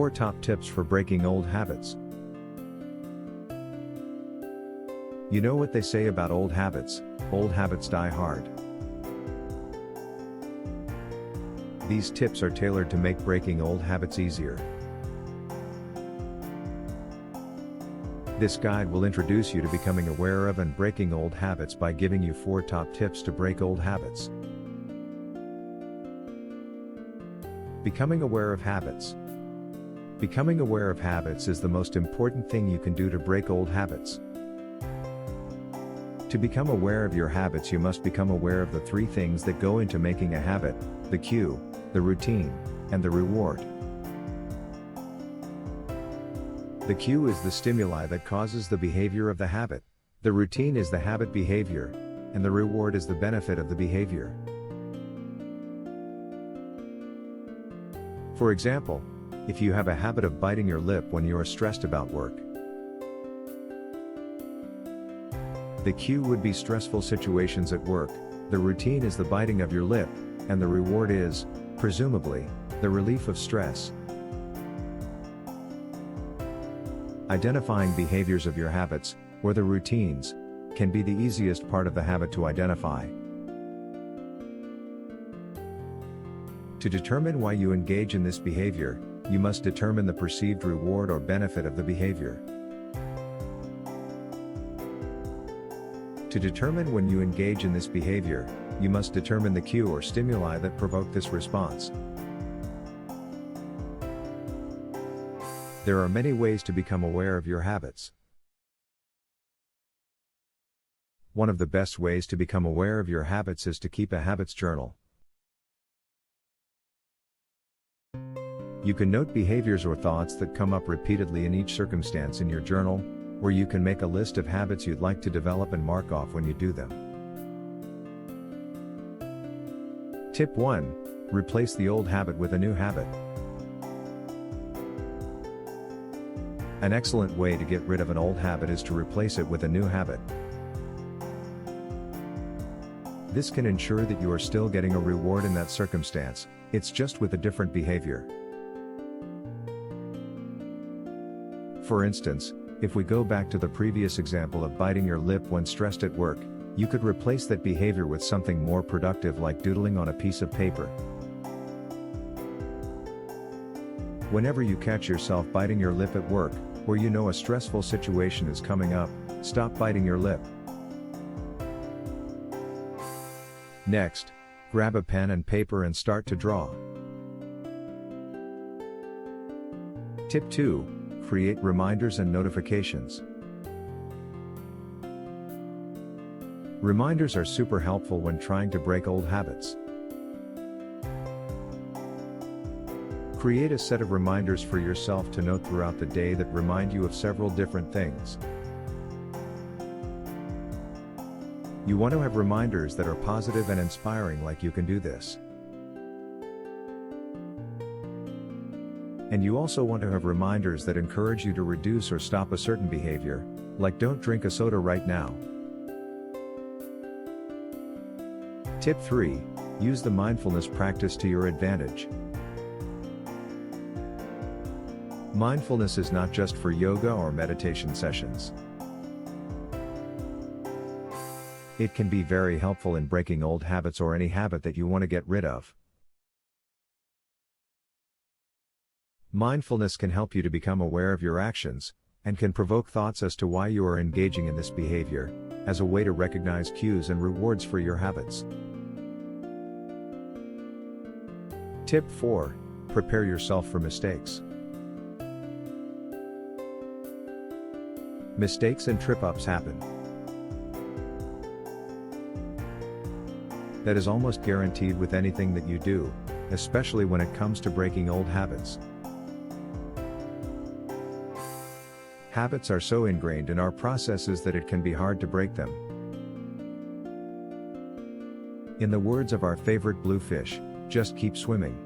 4 top tips for breaking old habits. You know what they say about old habits die hard. These tips are tailored to make breaking old habits easier. This guide will introduce you to becoming aware of and breaking old habits by giving you 4 top tips to break old habits. Becoming aware of habits. Becoming aware of habits is the most important thing you can do to break old habits. To become aware of your habits, you must become aware of the 3 things that go into making a habit: the cue, the routine, and the reward. The cue is the stimuli that causes the behavior of the habit, the routine is the habit behavior, and the reward is the benefit of the behavior. For example, if you have a habit of biting your lip when you are stressed about work, the cue would be stressful situations at work, the routine is the biting of your lip, and the reward is, presumably, the relief of stress. Identifying behaviors of your habits, or the routines, can be the easiest part of the habit to identify. To determine why you engage in this behavior, you must determine the perceived reward or benefit of the behavior. To determine when you engage in this behavior, you must determine the cue or stimuli that provoke this response. There are many ways to become aware of your habits. One of the best ways to become aware of your habits is to keep a habits journal. You can note behaviors or thoughts that come up repeatedly in each circumstance in your journal, or you can make a list of habits you'd like to develop and mark off when you do them. Tip 1. Replace the old habit with a new habit. An excellent way to get rid of an old habit is to replace it with a new habit. This can ensure that you are still getting a reward in that circumstance, it's just with a different behavior. For instance, if we go back to the previous example of biting your lip when stressed at work, you could replace that behavior with something more productive like doodling on a piece of paper. Whenever you catch yourself biting your lip at work, or you know a stressful situation is coming up, stop biting your lip. Next, grab a pen and paper and start to draw. Tip 2. Create reminders and notifications. Reminders are super helpful when trying to break old habits. Create a set of reminders for yourself to note throughout the day that remind you of several different things. You want to have reminders that are positive and inspiring, like you can do this. And you also want to have reminders that encourage you to reduce or stop a certain behavior, like don't drink a soda right now. Tip 3. Use the mindfulness practice to your advantage. Mindfulness is not just for yoga or meditation sessions. It can be very helpful in breaking old habits or any habit that you want to get rid of. Mindfulness can help you to become aware of your actions, and can provoke thoughts as to why you are engaging in this behavior, as a way to recognize cues and rewards for your habits. Tip 4. Prepare yourself for mistakes. Mistakes and trip-ups happen. That is almost guaranteed with anything that you do, especially when it comes to breaking old habits. Habits are so ingrained in our processes that it can be hard to break them. In the words of our favorite bluefish, just keep swimming.